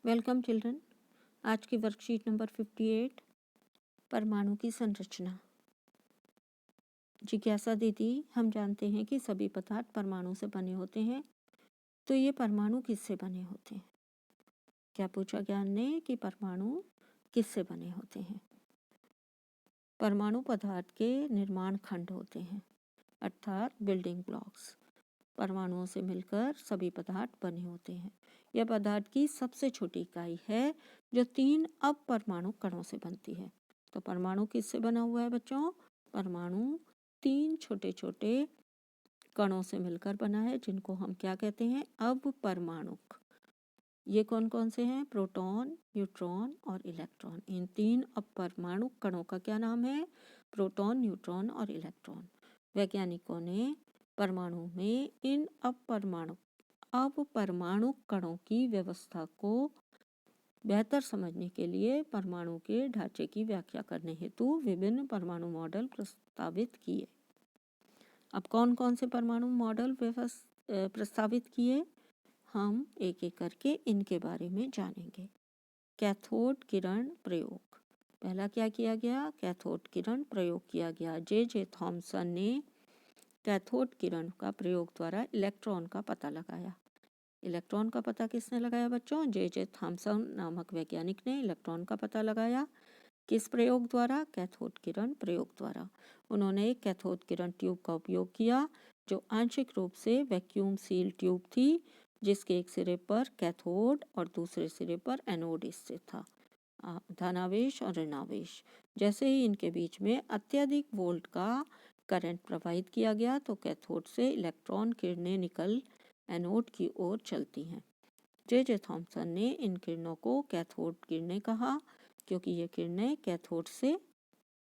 Welcome children. आज की worksheet number 58 परमाणु की संरचना। जिज्ञासा दीदी, हम जानते हैं कि सभी पदार्थ परमाणु से बने होते हैं, तो ये परमाणु किससे बने होते हैं? क्या पूछा ज्ञान ने कि परमाणु किससे बने होते हैं? परमाणु पदार्थ के निर्माण खंड होते हैं, अर्थात बिल्डिंग ब्लॉक्स। परमाणुओं से मिलकर सभी पदार्थ बने होते हैं। यह पदार्थ की सबसे छोटी इकाई है जो 3 अपरमाणु कणों से बनती है। तो परमाणु किससे बना हुआ है बच्चों? परमाणु 3 छोटे छोटे कणों से मिलकर बना है, जिनको हम क्या कहते हैं? अपरमाणुक। ये कौन कौन से हैं? प्रोटॉन, न्यूट्रॉन और इलेक्ट्रॉन। इन 3 अपरमाणु कणों का क्या नाम है? प्रोटॉन, न्यूट्रॉन और इलेक्ट्रॉन। वैज्ञानिकों ने परमाणु में इन अपरमाणु कणों की व्यवस्था को बेहतर समझने के लिए परमाणु के ढांचे की व्याख्या करने हेतु विभिन्न परमाणु मॉडल प्रस्तावित किए। अब कौन कौन से परमाणु मॉडल प्रस्तावित किए, हम एक एक करके इनके बारे में जानेंगे। कैथोड किरण प्रयोग। पहला क्या किया गया? कैथोड किरण प्रयोग किया गया। जे थॉमसन ने कैथोड किरण का प्रयोग द्वारा इलेक्ट्रॉन का पता लगाया। इलेक्ट्रॉन का पता किसने लगाया बच्चों? जे थॉमसन नामक वैज्ञानिक ने इलेक्ट्रॉन का पता लगाया। किस प्रयोग द्वारा? कैथोड किरण प्रयोग द्वारा। उन्होंने एक कैथोड किरण ट्यूब का उपयोग किया जो आंशिक रूप से वैक्यूम सील ट्यूब थी, जिसके एक सिरे पर कैथोड और दूसरे सिरे पर एनोड स्थित था। धनावेश और ऋणावेश। जैसे ही इनके बीच में अत्यधिक वोल्ट का करंट प्रवाहित किया गया तो कैथोड से इलेक्ट्रॉन किरणें निकल एनोड की ओर चलती हैं। जे थॉमसन ने इन किरणों को कैथोड किरणें कहा, क्योंकि ये किरणें कैथोड से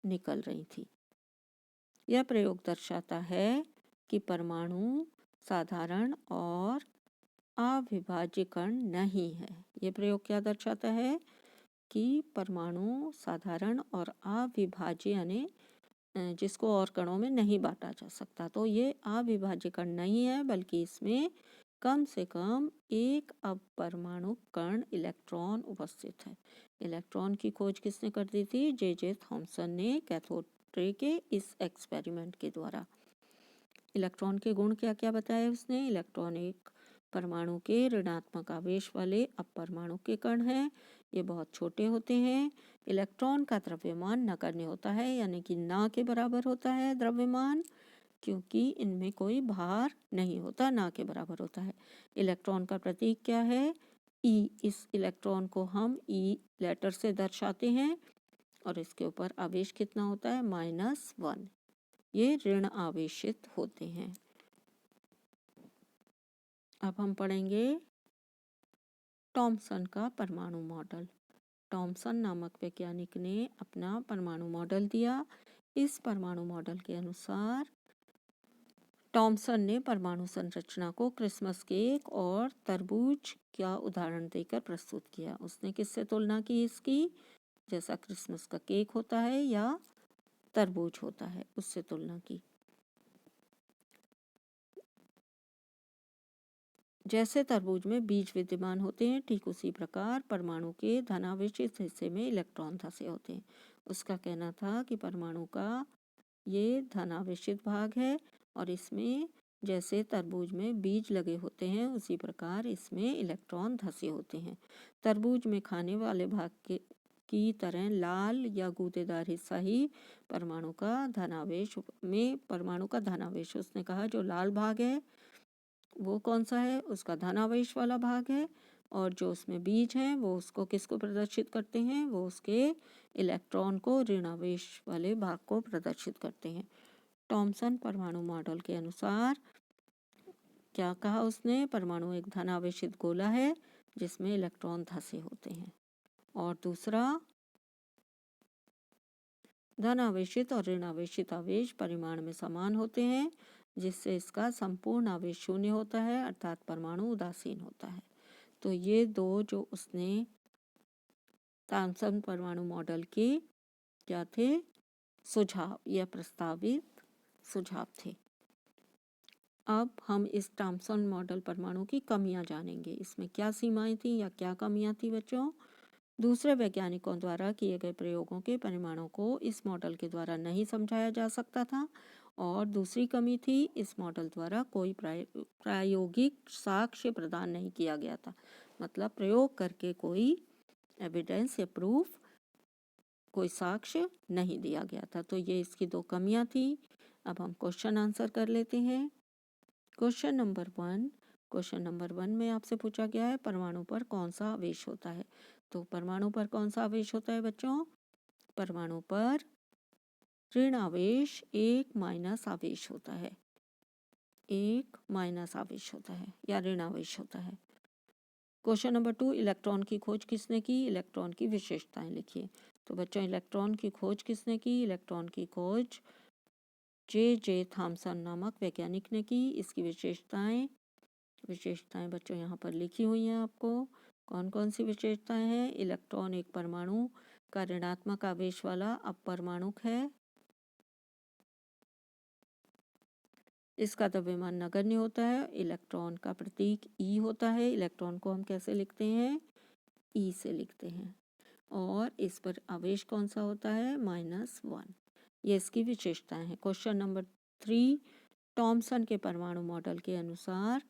निकल रही थी। यह प्रयोग दर्शाता है कि परमाणु साधारण और अविभाज्य कण नहीं है। यह प्रयोग क्या दर्शाता है? कि परमाणु साधारण और अविभाज्य यानी जिसको और कणों में नहीं बांटा जा सकता, तो ये अविभाज्य कण नहीं है, बल्कि इसमें कम से कम एक अपरमाणु कण इलेक्ट्रॉन उपस्थित है। इलेक्ट्रॉन की खोज किसने कर दी थी? जे थॉमसन ने कैथोड रे के इस एक्सपेरिमेंट के द्वारा। इलेक्ट्रॉन के गुण क्या क्या बताए उसने? इलेक्ट्रॉन एक परमाणु के ऋणात्मक आवेश वाले अपरमाणु के कण हैं। ये बहुत छोटे होते हैं। इलेक्ट्रॉन का द्रव्यमान नगण्य होता है, यानी कि ना के बराबर होता है द्रव्यमान, क्योंकि इनमें कोई भार नहीं होता, ना के बराबर होता है। इलेक्ट्रॉन का प्रतीक क्या है? ई। इस इलेक्ट्रॉन को हम ई लेटर से दर्शाते हैं और इसके ऊपर आवेश कितना होता है? -1। ये ऋण आवेशित होते हैं। अब हम पढ़ेंगे थॉमसन का परमाणु मॉडल। थॉमसन नामक वैज्ञानिक ने अपना परमाणु मॉडल दिया। इस परमाणु मॉडल के अनुसार थॉमसन ने परमाणु संरचना को क्रिसमस केक और तरबूज का उदाहरण देकर प्रस्तुत किया। उसने किससे तुलना की इसकी? जैसा क्रिसमस का केक होता है या तरबूज होता है, उससे तुलना की। जैसे तरबूज में बीज विद्यमान होते हैं, ठीक उसी प्रकार परमाणु के धनावेशित हिस्से में इलेक्ट्रॉन धंसे होते हैं। उसका कहना था कि परमाणु का ये धनावेशित भाग है और इसमें जैसे तरबूज में बीज लगे होते हैं, उसी प्रकार इसमें इलेक्ट्रॉन धंसे होते हैं। तरबूज में खाने वाले भाग की तरह लाल या गूदेदार हिस्सा ही परमाणु का धनावेश उसने कहा जो लाल भाग है वो कौन सा है? उसका धनावेश वाला भाग है। और जो उसमें बीज हैं वो उसको किसको प्रदर्शित करते हैं? वो उसके इलेक्ट्रॉन को, ऋणावेश वाले भाग को प्रदर्शित करते हैं। थॉमसन परमाणु मॉडल के अनुसार क्या कहा उसने? परमाणु एक धनावेशित गोला है जिसमें इलेक्ट्रॉन धंसे होते हैं। और दूसरा, धनावेशित और ऋणावेशित आवेश परिमाण में समान होते हैं, जिससे इसका संपूर्ण आवेश शून्य होता है, अर्थात परमाणु उदासीन होता है। तो ये दो जो उसने थॉमसन परमाणु मॉडल के क्या थे? सुझाव या प्रस्तावित सुझाव थे। अब हम इस थॉमसन मॉडल परमाणु की कमियां जानेंगे। इसमें क्या सीमाएं थी या क्या कमियां थी बच्चों? दूसरे वैज्ञानिकों द्वारा किए गए प्रयोगों के परिणामों को इस मॉडल के द्वारा नहीं समझाया जा सकता था। और दूसरी कमी थी, इस मॉडल द्वारा कोई प्रायोगिक साक्ष्य प्रदान नहीं किया गया था। मतलब प्रयोग करके कोई एविडेंस या प्रूफ, कोई साक्ष्य नहीं दिया गया था। तो ये इसकी दो कमियां थी। अब हम क्वेश्चन आंसर कर लेते हैं। क्वेश्चन नंबर वन में आपसे पूछा गया है परमाणु पर कौन सा आवेश होता है। तो परमाणु पर कौन सा आवेश होता है बच्चों? परमाणु पर ऋण आवेश, एक माइनस आवेश होता है। एक माइनस आवेश होता है या ऋण आवेश होता है। क्वेश्चन नंबर 2, इलेक्ट्रॉन की खोज किसने की? इलेक्ट्रॉन की विशेषताएं लिखिए। तो बच्चों इलेक्ट्रॉन की खोज किसने की? इलेक्ट्रॉन की खोज जे थॉमसन नामक वैज्ञानिक ने की। इसकी विशेषताएं बच्चों यहाँ पर लिखी हुई हैं आपको। कौन कौन सी विशेषताएं हैं? इलेक्ट्रॉन एक परमाणु का ऋणात्मक आवेश वाला अपरमाणुक है। इसका द्रव्यमान नगण्य होता है। इलेक्ट्रॉन का प्रतीक ई होता है। इलेक्ट्रॉन को हम कैसे लिखते हैं? ई से लिखते हैं। और इस पर आवेश कौन सा होता है? -1। ये इसकी विशेषताएं हैं। क्वेश्चन नंबर 3, थॉमसन के परमाणु मॉडल के अनुसार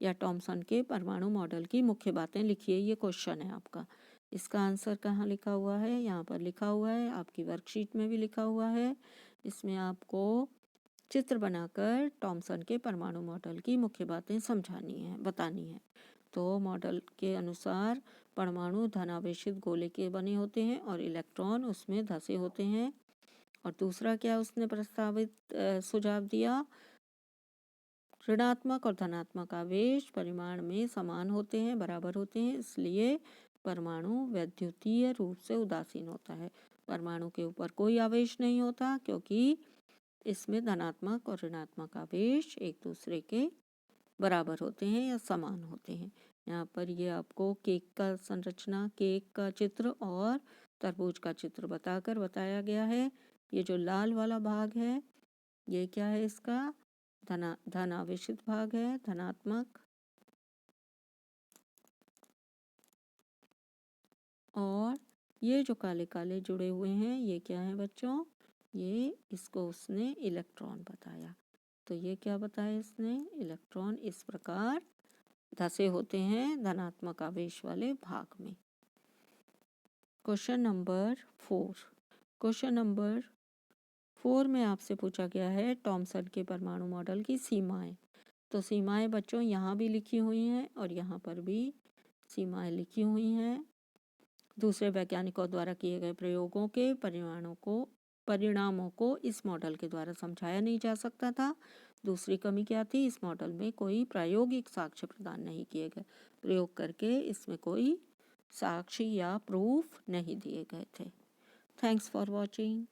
या थॉमसन के परमाणु मॉडल की मुख्य बातें लिखिए। ये क्वेश्चन है आपका। इसका आंसर कहाँ लिखा हुआ है? यहाँ पर लिखा हुआ है, आपकी वर्कशीट में भी लिखा हुआ है। इसमें आपको चित्र बनाकर थॉमसन के परमाणु मॉडल की मुख्य बातें समझानी है, बतानी है। तो मॉडल के अनुसार परमाणु धनावेशित गोले के बने होते हैं और इलेक्ट्रॉन उसमें धंसे होते हैं। और दूसरा क्या उसने प्रस्तावित सुझाव दिया? ऋणात्मक और धनात्मक आवेश परिमाण में समान होते हैं, बराबर होते हैं, इसलिए परमाणु वैद्युतीय रूप से उदासीन होता है। परमाणु के ऊपर कोई आवेश नहीं होता क्योंकि इसमें धनात्मक और ऋणात्मक आवेश एक दूसरे के बराबर होते हैं या समान होते हैं। यहाँ पर ये आपको केक का संरचना, केक का चित्र और तरबूज का चित्र बताकर बताया गया है। ये जो लाल वाला भाग है ये क्या है? इसका धन आवेशित भाग है, धनात्मक। और ये जो काले काले जुड़े हुए हैं ये क्या है बच्चों? ये इसको उसने इलेक्ट्रॉन बताया। तो ये क्या बताया इसने? इलेक्ट्रॉन इस प्रकार धसे होते हैं धनात्मक आवेश वाले भाग में। क्वेश्चन नंबर 4 में आपसे पूछा गया है थॉमसन के परमाणु मॉडल की सीमाएं। तो सीमाएं बच्चों यहाँ भी लिखी हुई हैं और यहाँ पर भी सीमाएं लिखी हुई हैं। दूसरे वैज्ञानिकों द्वारा किए गए प्रयोगों के परिणामों को इस मॉडल के द्वारा समझाया नहीं जा सकता था। दूसरी कमी क्या थी? इस मॉडल में कोई प्रायोगिक साक्ष्य प्रदान नहीं किए गए। प्रयोग करके इसमें कोई साक्ष्य या प्रूफ नहीं दिए गए थे। Thanks for watching.